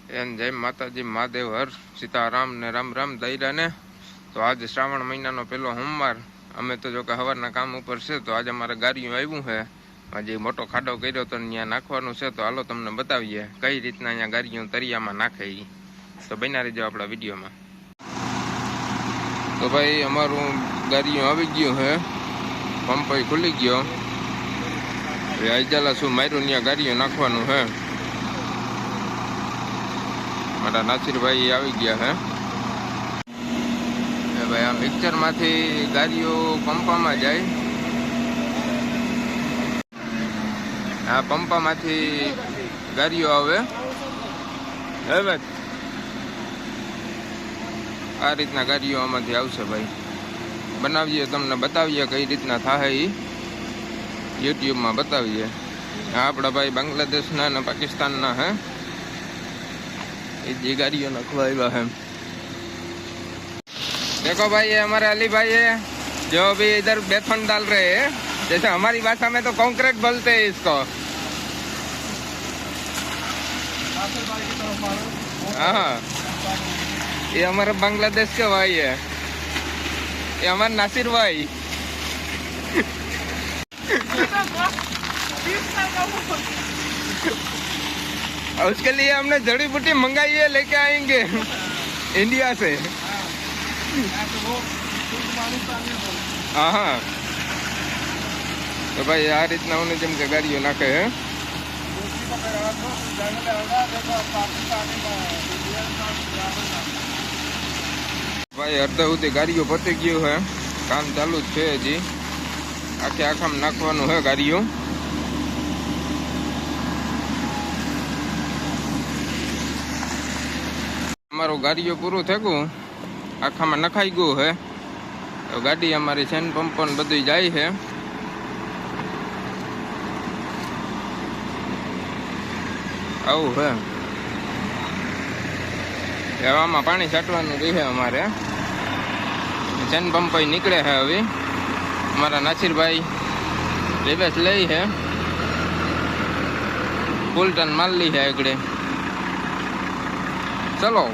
N જય માતાજી, મહાદેવ હર, સીતારામ ને રામ રામ દૈરા ને. તો આજ શ્રાવણ મહિનાનો પહેલો સોમવાર. અમે તો જો કે સવારના કામ ઉપર છે, તો આજે અમારે ગાડીઓ આવ્યું છે. આજે મોટો ખાડો કર્યો તો ત્યાં નાખવાનું છે, તો હાલો તમને બતાવીએ કઈ રીતના અહીંયા ગાડીઓ તરિયામાં નાખે. તો બન્યા રહેજો આપણા વિડીયોમાં. તો ભાઈ અમારું ગાડીઓ આવી ગયું છે, પંપ ખુલી ગયો. આઈજાલા શું માર્યું ત્યાં ગાડીઓ નાખવાનું છે. મારા નાસિરભાઈ આવી ગયા હે ભાઈ. આ મિક્સરમાંથી ગાડીઓ પંપામાં જાય. આ પંપામાંથી ગાડીઓ આવે. હવે આ રીતના ગાડીઓ આમાંથી આવશે ભાઈ. બનાવીએ, તમને બતાવીએ કઈ રીતના થાય એ યુટ્યુબમાં બતાવીએ. આ આપણા ભાઈ બાંગ્લાદેશના અને પાकिस्तानના હે, ये गाड़ियों नखवा है। देखो भाई, ये हमारे अली भाई है जो अभी इधर बेथन डाल रहे हैं। जैसे हमारी भाषा में तो कंक्रीट बोलते हैं इसको। हाँ, ये हमारे बांग्लादेश के भाई है, ये हमारे नासिर भाई। और उसके लिए हमने जड़ी बूटी मंगाई है, लेके आएंगे इंडिया से। हाँ हाँ, तो भाई आ રીતના उन्हें जम के गाड़ियों नाखे है। भाई अर्धा સુધી ગાડીઓ પતી ગયું है, કામ ચાલુ જ છે હજી. આખે આખામાં નાખવાનું है ગાડીઓ. અમારું ગાડીઓ પૂરું થઈ ગયું, આખામાં નખાઈ ગયું હે. તો ગાડી અમારી છે ને પંપ પણ બધું જાય છે. આવું હે. હવામાં પાણી છાંટવાનું રહે અમારે. ચેન પંપ નીકળે છે હવે. અમારા નાસિરભાઈ રિવેસ લઈ છે, ફૂલ ટન માલ લી છે આગળ. ચલો.